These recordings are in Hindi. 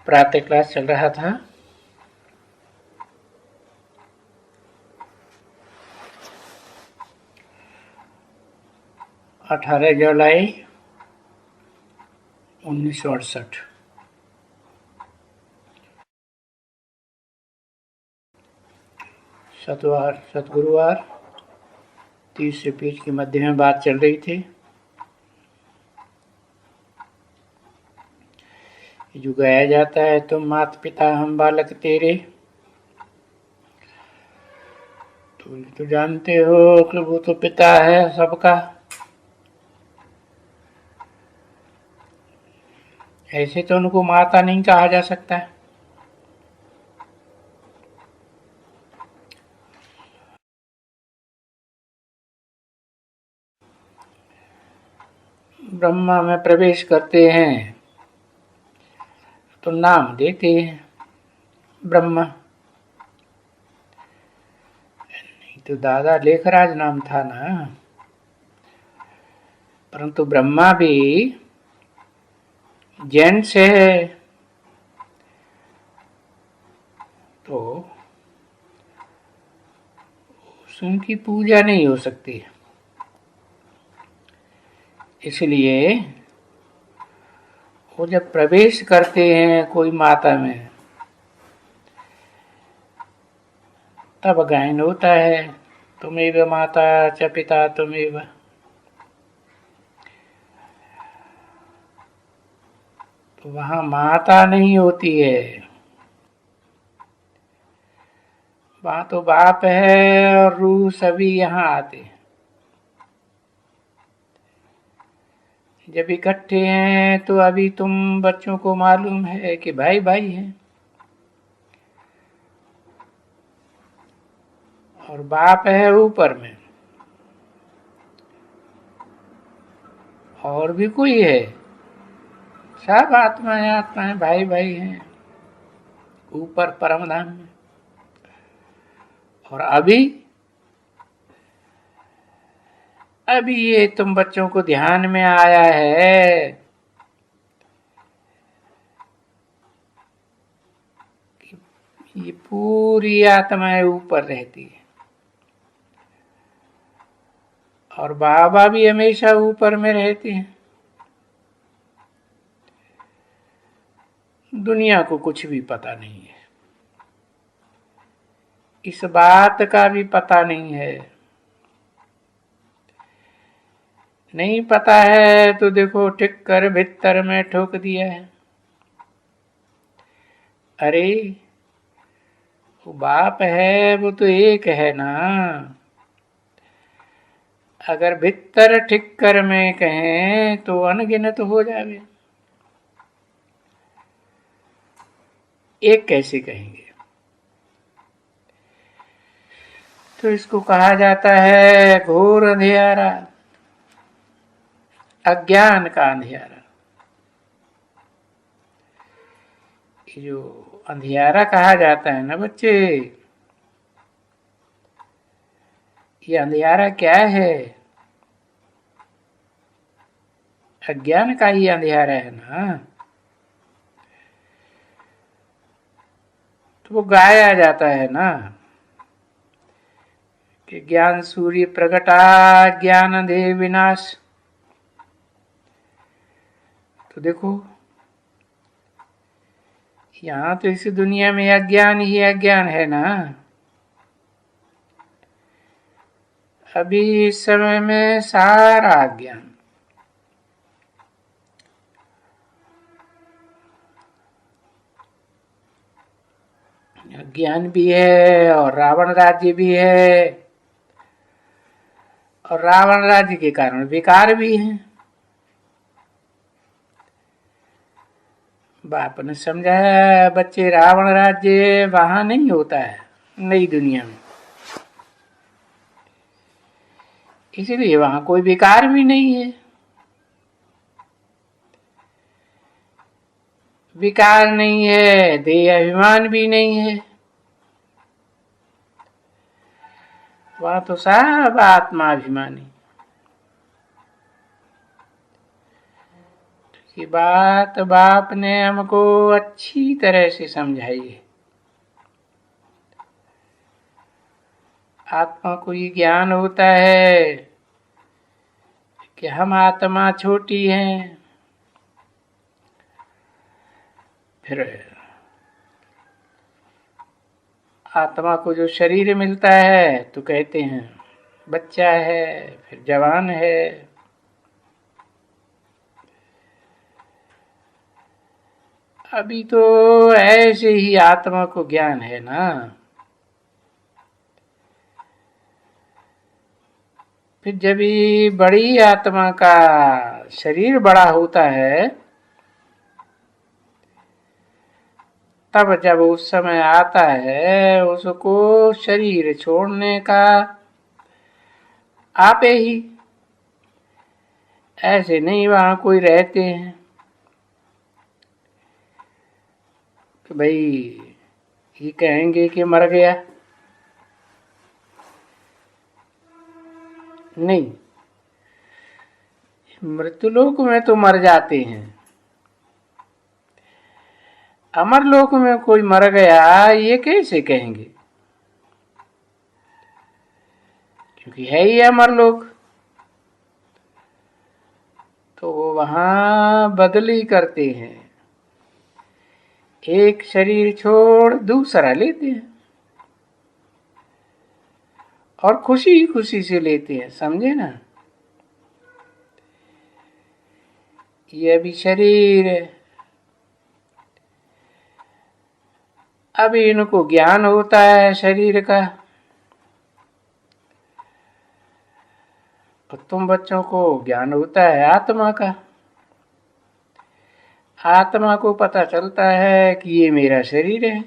प्रातः क्लास चल रहा था। अठारह जुलाई 1968। सतगुरुवार। तीसरे पेज के मध्य में बात चल रही थी। जो गाया जाता है, तुम माता पिता हम बालक तेरे, तो जानते हो कि वो तो पिता है सबका। ऐसे तो उनको माता नहीं कहा जा सकता। ब्रह्मा में प्रवेश करते हैं तो नाम देते हैं ब्रह्मा। नहीं तो दादा लेखराज नाम था ना। परंतु ब्रह्मा भी जेंट्स है, तो उनकी पूजा नहीं हो सकती। इसलिए वो जब प्रवेश करते हैं कोई माता में, तब गायन होता है, तुमेव माता च पिता तुमेव। तो वहां माता नहीं होती है, वहां तो बाप है और रूह सभी यहाँ आते हैं। जब इकट्ठे हैं तो अभी तुम बच्चों को मालूम है कि भाई भाई हैं, और बाप है ऊपर में, और भी कोई है। सब आत्माएं भाई भाई हैं ऊपर परम धाम में। और अभी ये तुम बच्चों को ध्यान में आया है कि ये पूरी आत्माएं ऊपर रहती है, और बाबा भी हमेशा ऊपर में रहते हैं। दुनिया को कुछ भी पता नहीं है, इस बात का भी पता नहीं है। नहीं पता है तो देखो टिक कर भीतर में ठोक दिया है। अरे वो बाप है, वो तो एक है ना। अगर भीतर ठिक्कर में कहें तो अनगिनत हो जावे। एक कैसे कहेंगे? तो इसको कहा जाता है घोर अंधियारा, अज्ञान का अंधियारा। जो अंधियारा कहा जाता है ना बच्चे, ये अंधियारा क्या है? अज्ञान का ही अंधियारा है ना। तो वो गाया जाता है ना कि ज्ञान सूर्य प्रगटा, ज्ञान अंधे विनाश। तो देखो यहाँ तो इस दुनिया में अज्ञान ही अज्ञान है ना। अभी इस समय में सारा अज्ञान, अज्ञान भी है और रावण राज्य भी है, और रावण राज्य के कारण विकार भी है। बाप ने समझाया बच्चे, रावण राज्य वहां नहीं होता है नई दुनिया में, इसलिए वहां कोई विकार भी नहीं है। विकार नहीं है, देह अभिमान भी नहीं है, वहां तो सब आत्मा अभिमानी। ये बात बाप ने हमको अच्छी तरह से समझाई है। आत्मा को ये ज्ञान होता है कि हम आत्मा छोटी हैं। फिर आत्मा को जो शरीर मिलता है तो कहते हैं बच्चा है, फिर जवान है। अभी तो ऐसे ही आत्मा को ज्ञान है ना। फिर जब ये बड़ी आत्मा का शरीर बड़ा होता है, तब जब उस समय आता है उसको शरीर छोड़ने का आपे ही। ऐसे नहीं वहां कोई रहते हैं कि भाई ये कहेंगे कि मर गया। नहीं, मृत्युलोक में तो मर जाते हैं। अमरलोक में कोई मर गया ये कैसे कहेंगे, क्योंकि है ही अमरलोक। तो वहां बदली करते हैं, एक शरीर छोड़ दूसरा लेते हैं और खुशी खुशी से लेते हैं, समझे ना। ये भी शरीर है, अभी इनको ज्ञान होता है शरीर का। और तुम बच्चों को ज्ञान होता है आत्मा का। आत्मा को पता चलता है कि ये मेरा शरीर है।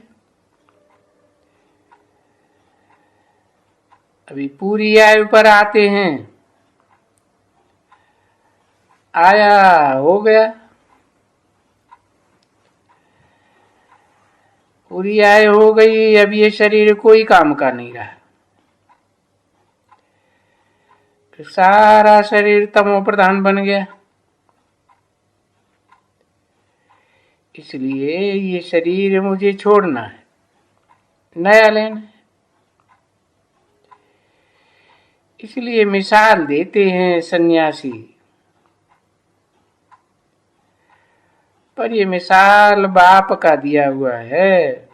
अभी पूरी आयु पर आते हैं, आया हो गया, पूरी आयु हो गई, अब ये शरीर कोई काम का नहीं रहा। फिर सारा शरीर तमो प्रधान बन गया। इसलिए ये शरीर मुझे छोड़ना है, नया लेना है। इसलिए मिसाल देते हैं सन्यासी, पर ये मिसाल बाप का दिया हुआ है।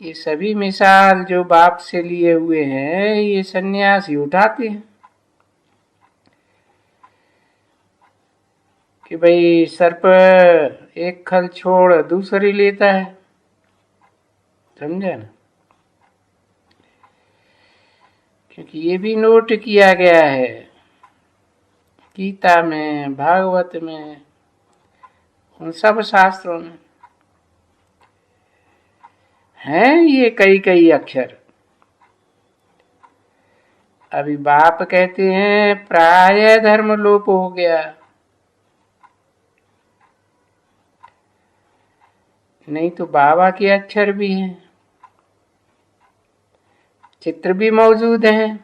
ये सभी मिसाल जो बाप से लिए हुए हैं ये सन्यासी उठाते हैं कि भाई सर्प एक खल छोड़ दूसरी लेता है, समझे ना। क्योंकि ये भी नोट किया गया है गीता में, भागवत में, उन सब शास्त्रों में हैं ये कई कई अक्षर। अभी बाप कहते हैं प्राय धर्म लोप हो गया, नहीं तो बाबा के अक्षर भी हैं, चित्र भी मौजूद हैं,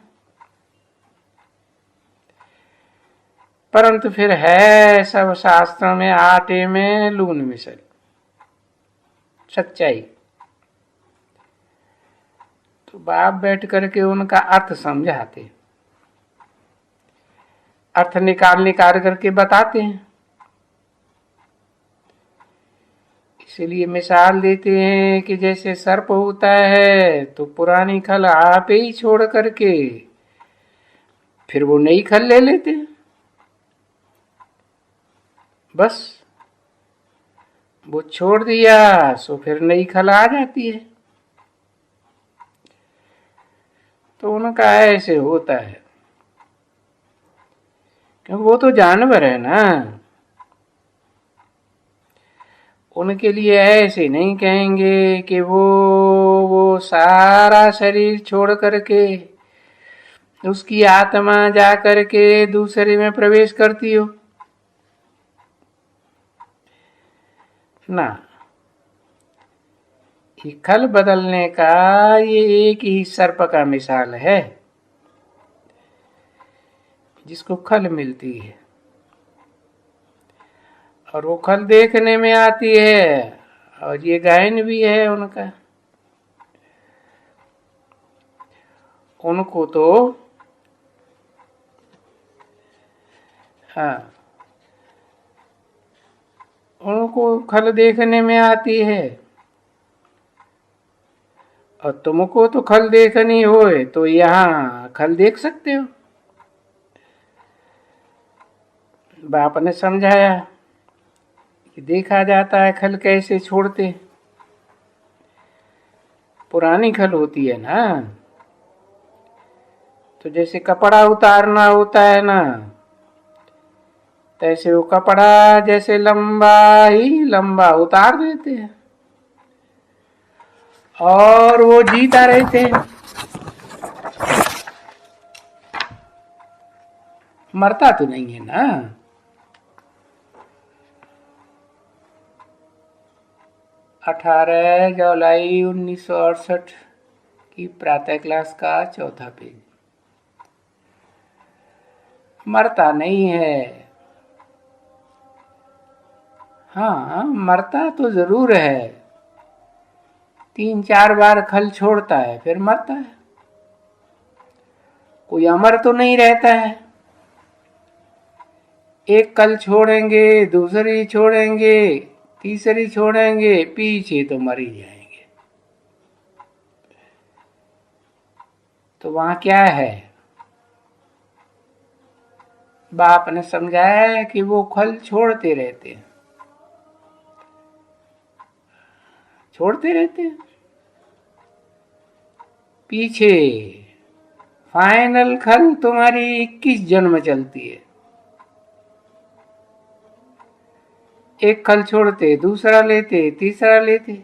परंतु फिर है सब शास्त्रों में आटे में लून मिसल सच्चाई। तो बाप बैठ करके उनका अर्थ समझाते, अर्थ निकाल निकाल करके बताते हैं। इसलिए मिसाल देते हैं कि जैसे सर्प होता है तो पुरानी खल आप ही छोड़ करके फिर वो नई खल ले लेते हैं, बस वो छोड़ दिया सो फिर नई खल आ जाती है। तो उनका ऐसे होता है, क्योंकि वो तो जानवर है ना। उनके लिए ऐसे नहीं कहेंगे कि वो सारा शरीर छोड़ करके उसकी आत्मा जा करके दूसरे में प्रवेश करती हो ना। ये खल बदलने का ये एक ही सर्प का मिसाल है। जिसको खल मिलती है, और वो खल देखने में आती है, और ये गायन भी है उनका। उनको तो हाँ, उनको खल देखने में आती है, और तुमको तो खल देखनी होए तो यहाँ खल देख सकते हो। बाप ने समझाया कि देखा जाता है खल कैसे छोड़ते। पुरानी खल होती है ना, तो जैसे कपड़ा उतारना होता है ना, तैसे वो कपड़ा जैसे लंबा ही लंबा उतार देते हैं, और वो जीता रहते हैं, मरता तो नहीं है ना। 18 जुलाई 1968 की प्रातः क्लास का चौथा पेज। मरता नहीं है। हाँ, मरता तो जरूर है, 3-4 बार खल छोड़ता है फिर मरता है। कोई अमर तो नहीं रहता है। एक कल छोड़ेंगे, दूसरी छोड़ेंगे, तीसरी छोड़ेंगे, पीछे तो मर ही जाएंगे। तो वहां क्या है? बाप ने समझाया कि वो खल छोड़ते रहते हैं, छोड़ते रहते हैं। पीछे फाइनल खल तुम्हारी 21 जन्म चलती है। एक खल छोड़ते, दूसरा लेते, तीसरा लेते।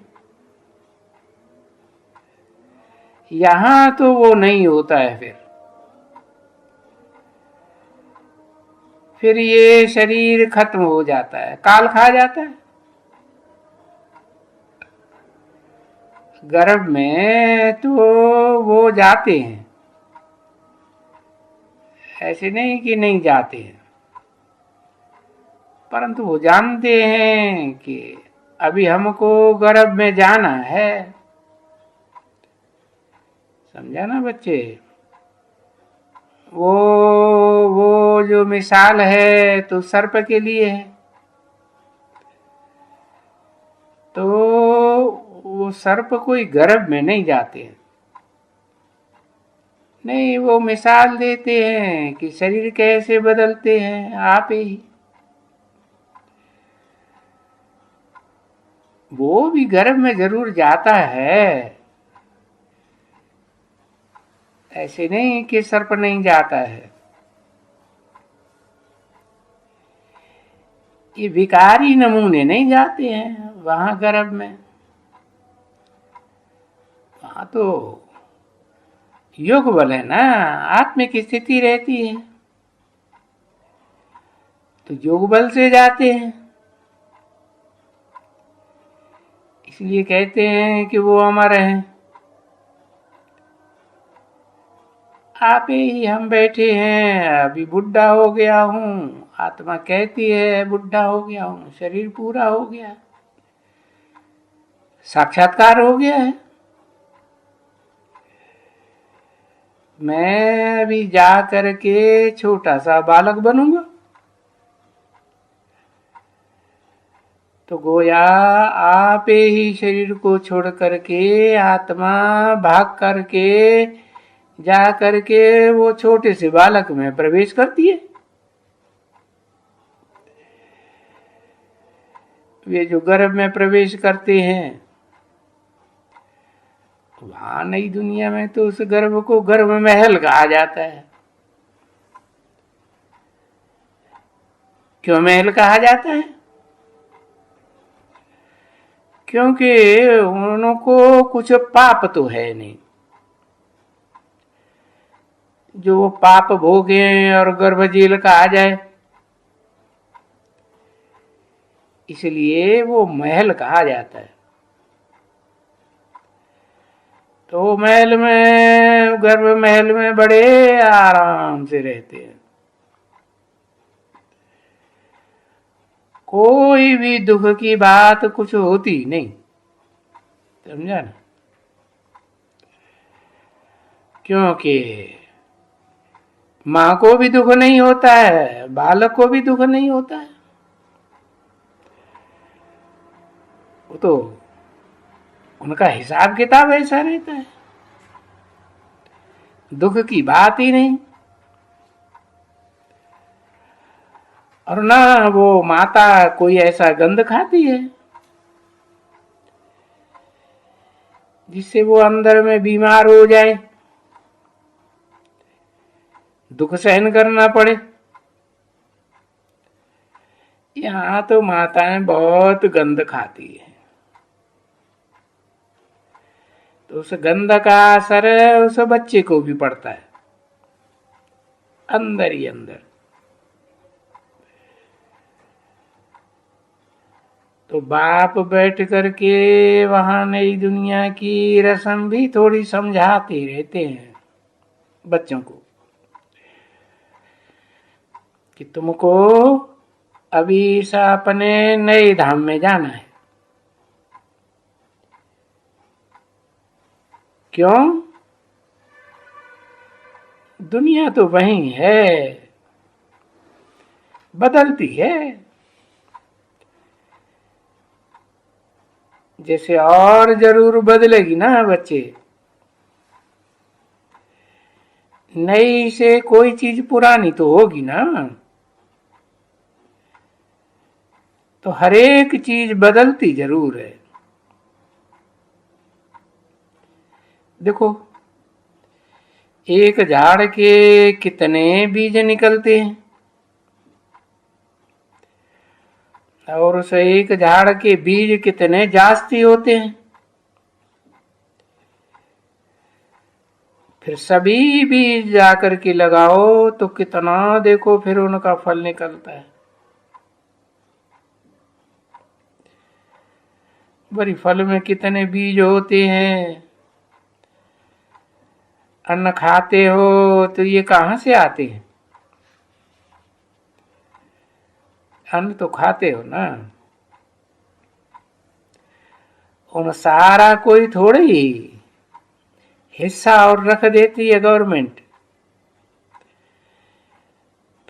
यहां तो वो नहीं होता है। फिर ये शरीर खत्म हो जाता है, काल खा जाता है। गर्भ में तो वो जाते हैं, ऐसे नहीं कि नहीं जाते हैं, परंतु वो जानते हैं कि अभी हमको गर्भ में जाना है। समझा ना बच्चे? वो जो मिसाल है तो सर्प के लिए है, तो वो सर्प कोई गर्भ में नहीं जाते हैं। नहीं, वो मिसाल देते हैं कि शरीर कैसे बदलते हैं आप ही। वो भी गर्भ में जरूर जाता है, ऐसे नहीं कि सर्प नहीं जाता है। ये विकारी नमूने नहीं जाते हैं वहां गर्भ में। वहां तो योग बल है ना, आत्मिक स्थिति रहती है, तो योग बल से जाते हैं। इसलिए कहते हैं कि वो अमर हैं। आप ही हम बैठे हैं, अभी बुढ़ा हो गया हूं, आत्मा कहती है बुढ़ा हो गया हूं, शरीर पूरा हो गया, साक्षात्कार हो गया है। मैं अभी जा करके छोटा सा बालक बनूंगा। तो गोया आप ही शरीर को छोड़ करके आत्मा भाग करके जा करके वो छोटे से बालक में प्रवेश करती है। वे जो गर्भ में प्रवेश करते हैं, वहां नई दुनिया में तो उस गर्भ को गर्भ महल कहा जाता है। क्यों महल कहा जाता है? क्योंकि उनको कुछ पाप तो है नहीं, जो वो पाप भोगे और गर्भ जेल कहा जाए, इसलिए वो महल कहा जाता है। तो महल में, गर्भ महल में बड़े आराम से रहते हैं। कोई भी दुख की बात कुछ होती नहीं, समझा ना। क्योंकि माँ को भी दुख नहीं होता है, बालक को भी दुख नहीं होता है, वो तो उनका हिसाब किताब ऐसा रहता है, दुख की बात ही नहीं। और ना वो माता कोई ऐसा गंध खाती है जिससे वो अंदर में बीमार हो जाए, दुख सहन करना पड़े। यहाँ तो माताएं बहुत गंध खाती है, तो उस गंध का असर उस बच्चे को भी पड़ता है अंदर ही अंदर। तो बाप बैठ करके वहां नई दुनिया की रस्म भी थोड़ी समझाते रहते हैं बच्चों को कि तुमको अभी से अपने नए धाम में जाना है। क्यों? दुनिया तो वही है, बदलती है। जैसे और जरूर बदलेगी ना बच्चे, नई से कोई चीज पुरानी तो होगी ना, तो हर एक चीज बदलती जरूर है। देखो, एक झाड़ के कितने बीज निकलते हैं, और उस एक झाड़ के बीज कितने जास्ती होते हैं। फिर सभी बीज जाकर के लगाओ तो कितना देखो फिर उनका फल निकलता है। बड़ी फल में कितने बीज होते हैं। अन्न खाते हो तो ये कहाँ से आते हैं? अन्न तो खाते हो ना, उन सारा कोई थोड़े ही हिस्सा और रख देती है गवर्नमेंट,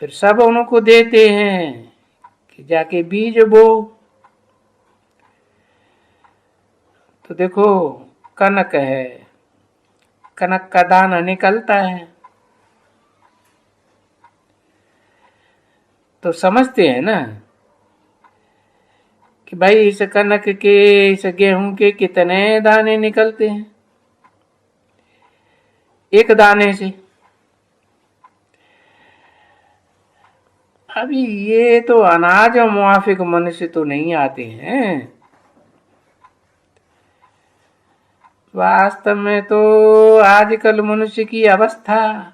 फिर सब उनको देते हैं कि जाके बीज बो। तो देखो, कनक है, कनक का दाना निकलता है तो समझते हैं ना कि भाई इस कनक के, इस गेहूं के कितने दाने निकलते हैं एक दाने से। अभी ये तो अनाज और मुआफिक मनुष्य तो नहीं आते हैं। वास्तव में तो आजकल मनुष्य की अवस्था,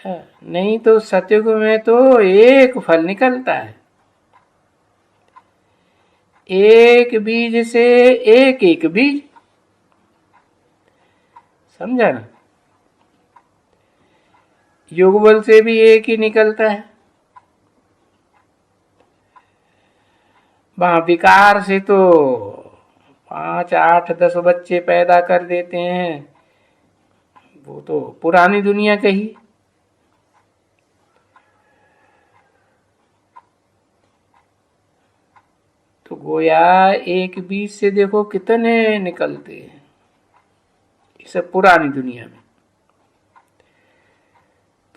नहीं तो सतयुग में तो एक फल निकलता है, एक बीज से एक एक बीज, समझा ना। युगबल से भी एक ही निकलता है, वहां विकार से तो 5 8 10 बच्चे पैदा कर देते हैं, वो तो पुरानी दुनिया कही। तो गोया एक बीज से देखो कितने निकलते हैं इस पुरानी दुनिया में।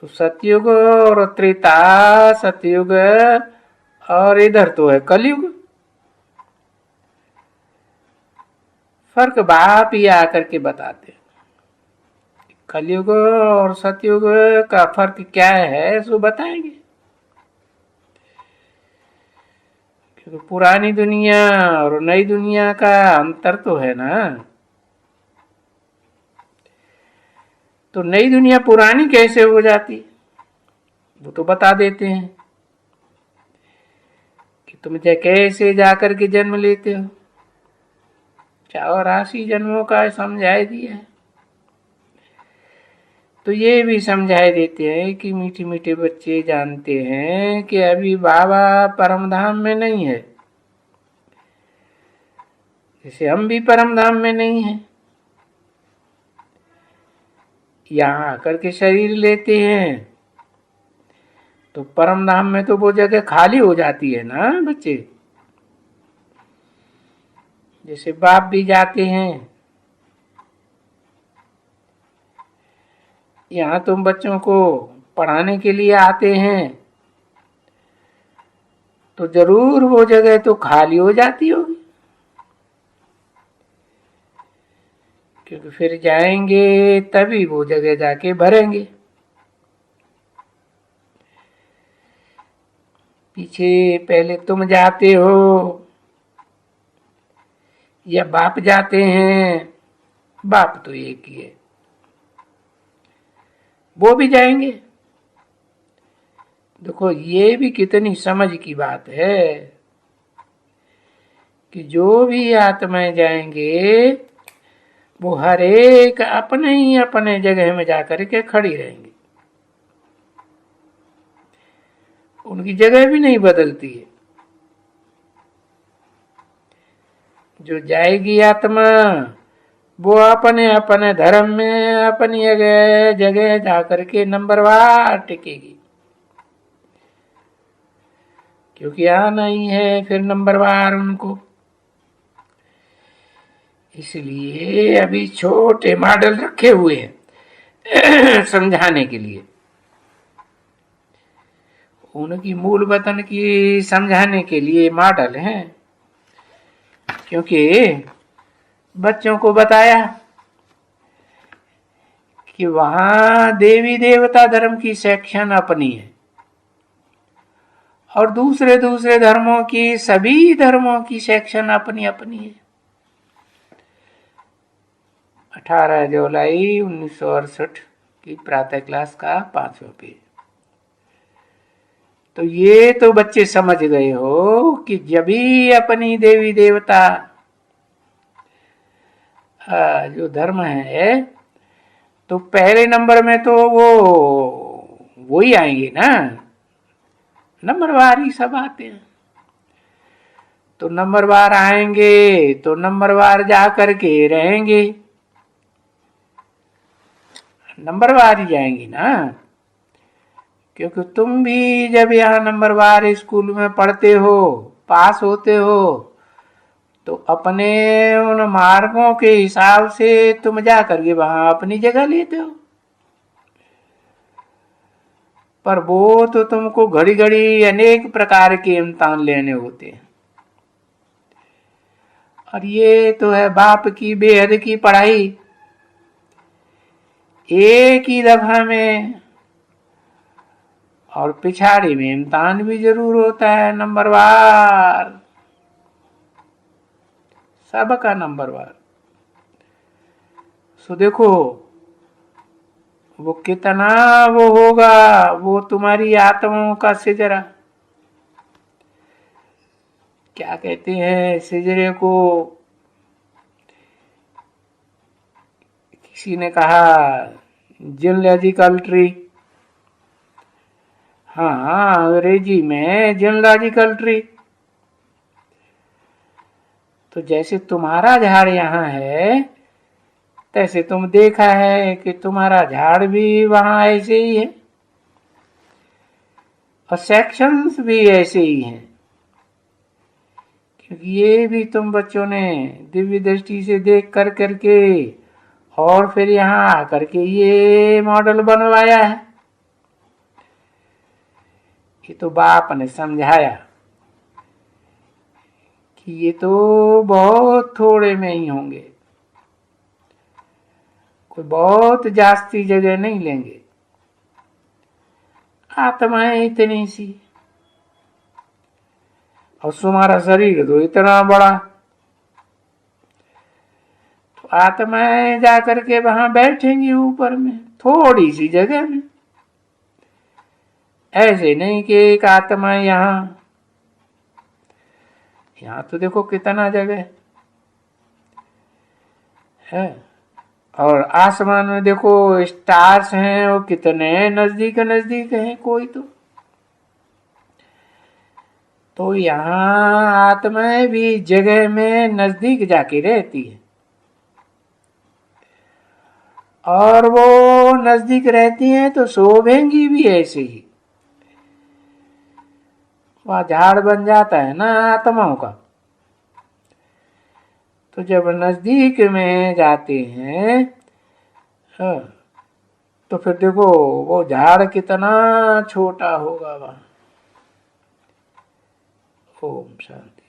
तो सतयुग और त्रेता, सतयुग और इधर तो है कलयुग। फर्क बाप ही आकर के बताते, कलयुग और सतयुग का फर्क क्या है सो बताएंगे। क्योंकि पुरानी दुनिया और नई दुनिया का अंतर तो है ना। तो नई दुनिया पुरानी कैसे हो जाती, वो तो बता देते हैं कि तुम कैसे जाकर के जन्म लेते हो। 84 जन्मों का समझाई दिया है। तो ये भी समझाए देते हैं कि मीठे मीठे बच्चे जानते हैं कि अभी बाबा परम धाम में नहीं है, जैसे हम भी परम धाम में नहीं हैं। यहाँ आकर के शरीर लेते हैं तो परम धाम में तो वो जगह खाली हो जाती है ना बच्चे। जैसे बाप भी जाते हैं, यहाँ तुम बच्चों को पढ़ाने के लिए आते हैं तो जरूर वो जगह तो खाली हो जाती होगी, क्योंकि फिर जाएंगे तभी वो जगह जाके भरेंगे। पीछे पहले तुम जाते हो या बाप जाते हैं, बाप तो एक ही है, वो भी जाएंगे। देखो ये भी कितनी समझ की बात है कि जो भी आत्माएं जाएंगे वो हर एक अपने ही अपने जगह में जाकर के खड़ी रहेंगी, उनकी जगह भी नहीं बदलती है। जो जाएगी आत्मा वो अपने अपने धर्म में अपनी जगह जगह जाकर के नंबरवार टिकेगी, क्योंकि आना ही है फिर नंबरवार उनको। इसलिए अभी छोटे मॉडल रखे हुए हैं समझाने के लिए, उनकी मूल वतन की समझाने के लिए मॉडल हैं। क्योंकि बच्चों को बताया कि वहां देवी देवता धर्म की सेक्शन अपनी है और दूसरे दूसरे धर्मों की सभी धर्मों की सेक्शन अपनी अपनी है। 18 जुलाई 1968 की प्रातः क्लास का 5वां पेज। तो ये तो बच्चे समझ गए हो कि जब भी अपनी देवी देवता जो धर्म है तो पहले नंबर में तो वो ही आएंगे ना, नंबरवार ही सब आते हैं। तो नंबरवार आएंगे तो नंबरवार जा करके रहेंगे, नंबरवार ही जाएंगी ना। क्योंकि तुम भी जब यहाँ नंबरवार स्कूल में पढ़ते हो, पास होते हो, तो अपने उन मार्गों के हिसाब से तुम जा करके वहां अपनी जगह लेते हो। पर वो तो तुमको घड़ी घड़ी अनेक प्रकार के इम्तिहान लेने होते हैं, और ये तो है बाप की बेहद की पढ़ाई, एक ही दफा में। और पिछाड़ी में इम्तिहान भी जरूर होता है नंबरवार, सबका नंबरवार। सो देखो वो कितना वो होगा, वो तुम्हारी आत्माओं का सिजरा। क्या कहते हैं सिजरे को, किसी ने कहा जियोलॉजिकल ट्री। हाँ अंग्रेजी में जियोलॉजिकल ट्री। तो जैसे तुम्हारा झाड़ यहाँ है, तैसे तुम देखा है कि तुम्हारा झाड़ भी वहां ऐसे ही है और सेक्शंस भी ऐसे ही हैं, क्योंकि ये भी तुम बच्चों ने दिव्य दृष्टि से देख कर करके और फिर यहाँ आकर के ये मॉडल बनवाया है। ये तो बाप ने समझाया कि ये तो बहुत थोड़े में ही होंगे, कोई बहुत जास्ती जगह नहीं लेंगे, आत्माएं इतनी सी और तुम्हारा शरीर तो इतना बड़ा। तो आत्माएं जाकर के वहां बैठेंगी ऊपर में थोड़ी सी जगह में। ऐसे नहीं कि एक आत्मा यहाँ तो देखो कितना जगह है। और आसमान में देखो स्टार्स हैं, वो कितने नजदीक नजदीक हैं कोई तो यहाँ आत्माएं भी जगह में नजदीक जाके रहती है, और वो नजदीक रहती हैं तो शोभेंगी भी ऐसे ही। वह झाड़ बन जाता है ना आत्माओं का। तो जब नजदीक में जाते हैं, हाँ, तो फिर देखो वो झाड़ कितना छोटा होगा वहां। ओम शांति।